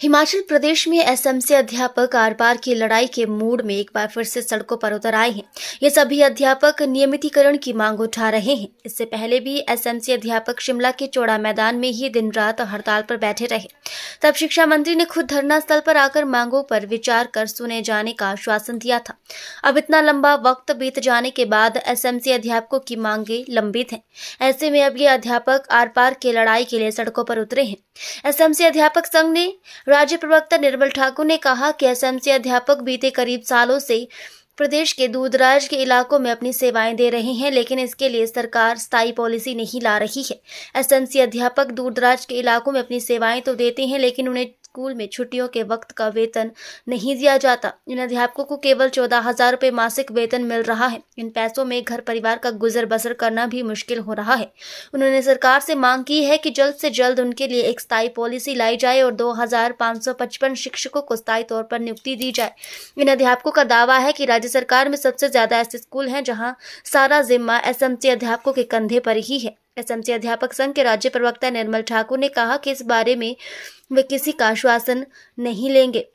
हिमाचल प्रदेश में एसएमसी अध्यापक आर पार की लड़ाई के मूड में एक बार फिर से सड़कों पर उतर आए हैं। ये सभी अध्यापक नियमितीकरण की मांग उठा रहे हैं। इससे पहले भी एसएमसी अध्यापक शिमला के चौड़ा मैदान में ही दिन रात हड़ताल पर बैठे रहे। तब शिक्षा मंत्री ने खुद धरना स्थल पर आकर मांगों पर विचार कर सुने जाने का आश्वासन दिया था। अब इतना लंबा वक्त बीत जाने के बाद एसएमसी अध्यापकों की मांगे लंबित हैं। ऐसे में अब ये अध्यापक आर पार की लड़ाई के लिए सड़कों पर उतरे हैं। एसएमसी अध्यापक संघ ने राज्य प्रवक्ता निर्मल ठाकुर ने कहा कि एसएमसी अध्यापक बीते करीब सालों से प्रदेश के दूरदराज के इलाकों में अपनी सेवाएं दे रहे हैं, लेकिन इसके लिए सरकार स्थायी पॉलिसी नहीं ला रही है। एसएमसी अध्यापक दूरदराज के इलाकों में अपनी सेवाएं तो देते हैं, लेकिन उन्हें स्कूल में छुट्टियों के वक्त का वेतन नहीं दिया जाता। इन अध्यापकों को केवल 14,000 रुपये मासिक वेतन मिल रहा है। इन पैसों में घर परिवार का गुजर बसर करना भी मुश्किल हो रहा है। उन्होंने सरकार से मांग की है कि जल्द से जल्द उनके लिए एक स्थायी पॉलिसी लाई जाए और 2,555 शिक्षकों को स्थायी तौर पर नियुक्ति दी जाए। इन अध्यापकों का दावा है कि राज्य सरकार में सबसे ज्यादा ऐसे स्कूल हैं जहां सारा जिम्मा एसएमसी अध्यापकों के कंधे पर ही है। एसएमसी अध्यापक संघ के राज्य प्रवक्ता निर्मल ठाकुर ने कहा कि इस बारे में वे किसी का आश्वासन नहीं लेंगे,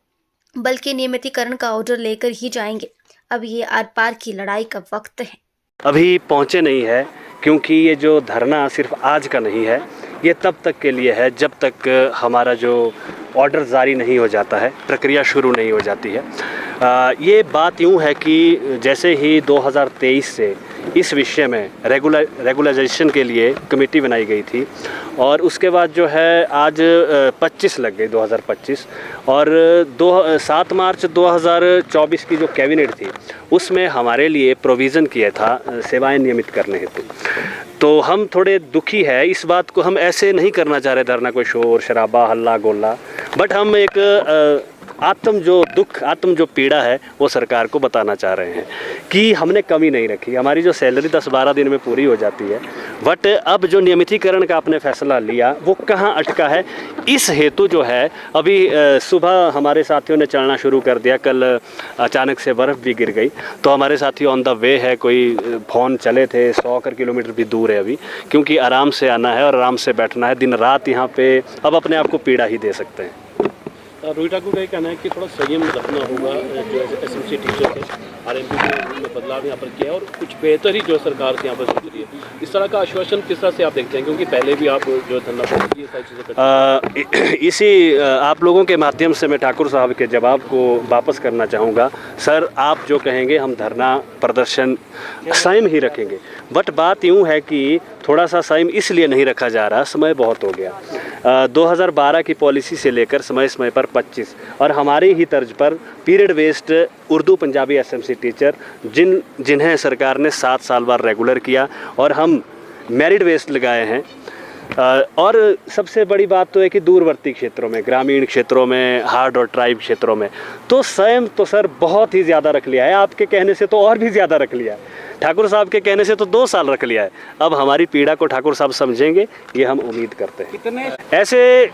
बल्कि नियमितीकरण का ऑर्डर लेकर ही जाएंगे। अब ये आर पार की लड़ाई का वक्त है। अभी पहुंचे नहीं है, क्योंकि ये जो धरना सिर्फ आज का नहीं है, ये तब तक के लिए है जब तक हमारा जो ऑर्डर जारी नहीं हो जाता है, प्रक्रिया शुरू नहीं हो जाती है। ये बात यूँ है कि जैसे ही 2023 से इस विषय में रेगुलराइजेशन के लिए कमेटी बनाई गई थी और उसके बाद जो है आज 25 लग गई 2025 और 7 मार्च 2024 की जो कैबिनेट थी उसमें हमारे लिए प्रोविज़न किया था सेवाएं नियमित करने हेतु। तो हम थोड़े दुखी है इस बात को, हम ऐसे नहीं करना चाह रहे धरना कोई शोर शराबा हल्ला गोला, बट हम एक आत्म जो पीड़ा है वो सरकार को बताना चाह रहे हैं कि हमने कमी नहीं रखी। हमारी जो सैलरी 10-12 दिन में पूरी हो जाती है, बट अब जो नियमितीकरण का आपने फैसला लिया वो कहाँ अटका है, इस हेतु जो है अभी सुबह हमारे साथियों ने चलना शुरू कर दिया। कल अचानक से बर्फ़ भी गिर गई, तो हमारे साथी ऑन द वे है, कोई फ़ोन चले थे 100 किलोमीटर भी दूर है अभी, क्योंकि आराम से आना है और आराम से बैठना है। दिन रात यहाँ पे अब अपने आप को पीड़ा ही दे सकते हैं। रोहित ठाकुर का ये कहना है कि थोड़ा संयम रखना होगा, जो एसएमसी टीचर है आरएमपी में बदलाव यहाँ पर किया है और कुछ बेहतर ही जो सरकार से यहाँ पर सोच रही है। इस तरह का आश्वासन किस तरह से आप देखते हैं, क्योंकि पहले भी आप जो धरना ये सारी चीज़ें करते हैं। इसी आप लोगों के माध्यम से मैं ठाकुर साहब के जवाब को वापस करना चाहूँगा। सर, आप जो कहेंगे हम धरना प्रदर्शन संयम ही रखेंगे, बट बात यूँ है कि थोड़ा सा संयम इसलिए नहीं रखा जा रहा, समय बहुत हो गया। 2012 की पॉलिसी से लेकर समय पर 25 और हमारी ही तर्ज पर period based Urdu Punjabi SMC teacher जिन्हें सरकार ने 7 साल बाद रेगुलर किया और हम मेरिट बेस्ड लगाए हैं। और सबसे बड़ी बात तो है कि दूरवर्ती क्षेत्रों में, ग्रामीण क्षेत्रों में, हार्ड और ट्राइब क्षेत्रों में तो संयम तो सर बहुत ही ज़्यादा रख लिया है। आपके कहने से तो और भी ज़्यादा रख लिया है, ठाकुर साहब के कहने से तो 2 साल रख लिया है। अब हमारी पीड़ा को ठाकुर साहब समझेंगे, ये हम उम्मीद करते हैं। कितने ऐसे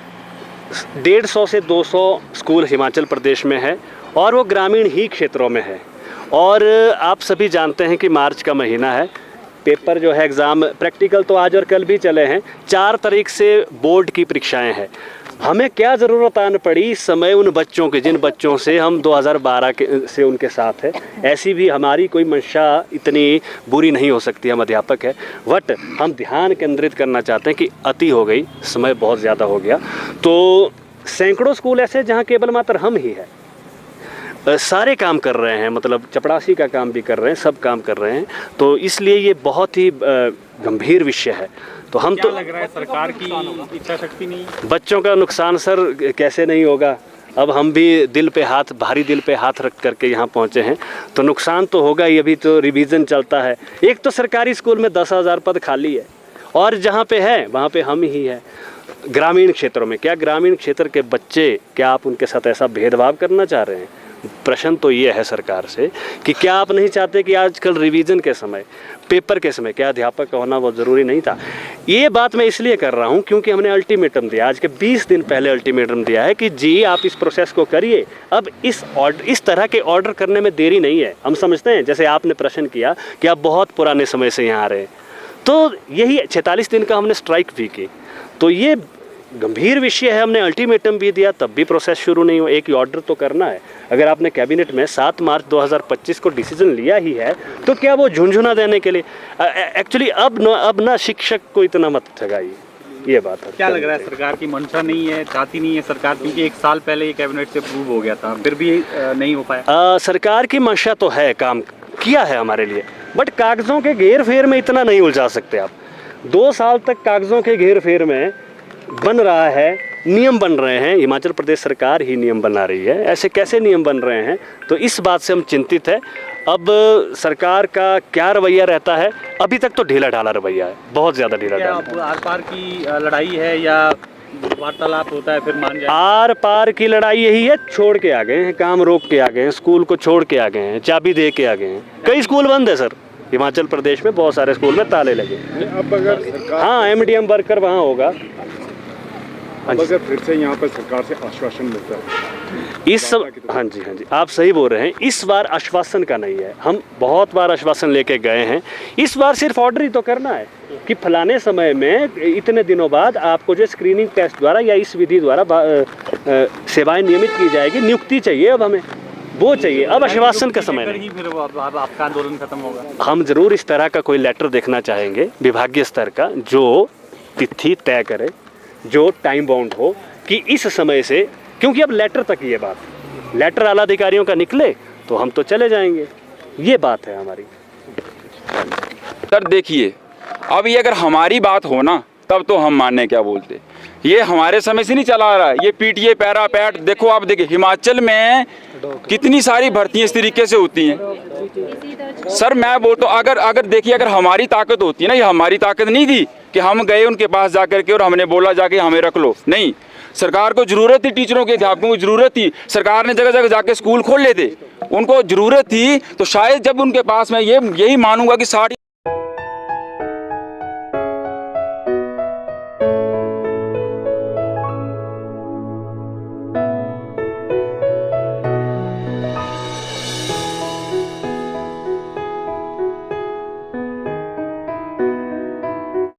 150 से 200 स्कूल हिमाचल प्रदेश में है और वो ग्रामीण ही क्षेत्रों में है। और आप सभी जानते हैं कि मार्च का महीना है, पेपर जो है एग्ज़ाम प्रैक्टिकल तो आज और कल भी चले हैं, 4 तारीख से बोर्ड की परीक्षाएं हैं। हमें क्या ज़रूरत आन पड़ी इस समय उन बच्चों के, जिन बच्चों से हम 2012 से उनके साथ है। ऐसी भी हमारी कोई मंशा इतनी बुरी नहीं हो सकती, हम अध्यापक है, बट हम ध्यान केंद्रित करना चाहते हैं कि अति हो गई, समय बहुत ज़्यादा हो गया। तो सैकड़ों स्कूल ऐसे जहाँ केवल मात्र हम ही है, सारे काम कर रहे हैं, मतलब चपड़ासी का काम भी कर रहे हैं, सब काम कर रहे हैं। तो इसलिए ये बहुत ही गंभीर विषय है। तो हम तो लग रहा है सरकार की इच्छा शक्ति नहीं, बच्चों का नुकसान सर कैसे नहीं होगा। अब हम भी भारी दिल पे हाथ रख करके यहाँ पहुँचे हैं, तो नुकसान तो होगा ही। अभी तो रिवीजन चलता है। एक तो सरकारी स्कूल में 10,000 पद खाली है और जहाँ पे है वहाँ पे हम ही है। ग्रामीण क्षेत्रों में क्या, ग्रामीण क्षेत्र के बच्चे, क्या आप उनके साथ ऐसा भेदभाव करना चाह रहे हैं? प्रश्न तो ये है सरकार से कि क्या आप नहीं चाहते कि आजकल रिवीजन के समय, पेपर के समय क्या अध्यापक का होना बहुत ज़रूरी नहीं था? ये बात मैं इसलिए कर रहा हूँ क्योंकि हमने अल्टीमेटम दिया, आज के 20 दिन पहले अल्टीमेटम दिया है कि जी आप इस प्रोसेस को करिए। अब इस तरह के ऑर्डर करने में देरी नहीं है। हम समझते हैं, जैसे आपने प्रश्न किया कि आप बहुत पुराने समय से यहाँ आ रहे हैं, तो यही 46 दिन का हमने स्ट्राइक भी की। तो ये गंभीर विषय है, हमने अल्टीमेटम भी दिया तब भी प्रोसेस शुरू नहीं हुआ। एक ऑर्डर तो करना है। अगर आपने कैबिनेट में 7 मार्च 2025 को डिसीजन लिया ही है तो क्या वो झुंझुना देने के लिए? एक्चुअली अब ना शिक्षक को इतना मत ठगाइए, ये बात है। क्या लग रहा है सरकार की मंशा नहीं है, चाहती नहीं है सरकार, क्योंकि 1 साल पहले ये कैबिनेट से अप्रूव हो गया था, फिर भी नहीं हो पाया? सरकार की मंशा तो है, काम किया है हमारे लिए, बट कागज़ों के घेर फेर में इतना नहीं उलझा सकते आप। 2 साल तक कागज़ों के घेर फेर में बन रहा है, नियम बन रहे हैं, हिमाचल प्रदेश सरकार ही नियम बना रही है, ऐसे कैसे नियम बन रहे हैं? तो इस बात से हम चिंतित है। अब सरकार का क्या रवैया रहता है? अभी तक तो ढीला ढाला रवैया है, बहुत ज़्यादा ढीला ढाला। अब आर पार की लड़ाई है या वार्तालाप होता है फिर मान जाए? आर पार की लड़ाई यही है, छोड़ के आ गए हैं, काम रोक के आ गए हैं, स्कूल को छोड़ के आ गए हैं, चाबी दे के आ गए हैं। कई स्कूल बंद है सर, हिमाचल प्रदेश में बहुत सारे स्कूल में ताले लगे। अब अगर सरकार, हाँ, एमडीएम वर्कर वहाँ होगा। अब अगर फिर से यहाँ पर सरकार से आश्वासन मिलता है इस सब, हाँ जी, आप सही बोल रहे हैं। इस बार आश्वासन का नहीं है, हम बहुत बार आश्वासन लेके गए हैं। इस बार सिर्फ ऑर्डर ही तो करना है कि फलाने समय में इतने दिनों बाद आपको जो स्क्रीनिंग टेस्ट द्वारा या इस विधि द्वारा सेवाएं नियमित की जाएगी। नियुक्ति चाहिए, अब हमें वो चाहिए, अब आश्वासन का समय नहीं। फिर आपका आंदोलन खत्म होगा। हम जरूर इस तरह का कोई लेटर देखना चाहेंगे विभागीय स्तर का, जो तिथि तय करे, जो टाइम बाउंड हो कि इस समय से, क्योंकि अब लेटर तक ये बात, लेटर आला अधिकारियों का निकले तो हम तो चले जाएंगे, ये बात है हमारी। सर देखिए, अब ये अगर हमारी बात हो ना तब तो हम मानने क्या बोलते। ये हमारे समय से नहीं चला आ रहा है, ये पीटीए पैरा पैट देखो, आप देखिए हिमाचल में कितनी सारी भर्तियां इस तरीके से होती हैं। सर मैं बोलता हूँ, अगर देखिए, अगर हमारी ताकत होती है ना, ये हमारी ताकत नहीं थी कि हम गए उनके पास जाकर के और हमने बोला जाके हमें रख लो। नहीं, सरकार को जरूरत थी, टीचरों के अध्यापकों को जरूरत थी, सरकार ने जगह जगह जाके स्कूल खोल लेते, उनको जरूरत थी। तो शायद जब उनके पास मैं यही मानूंगा कि 60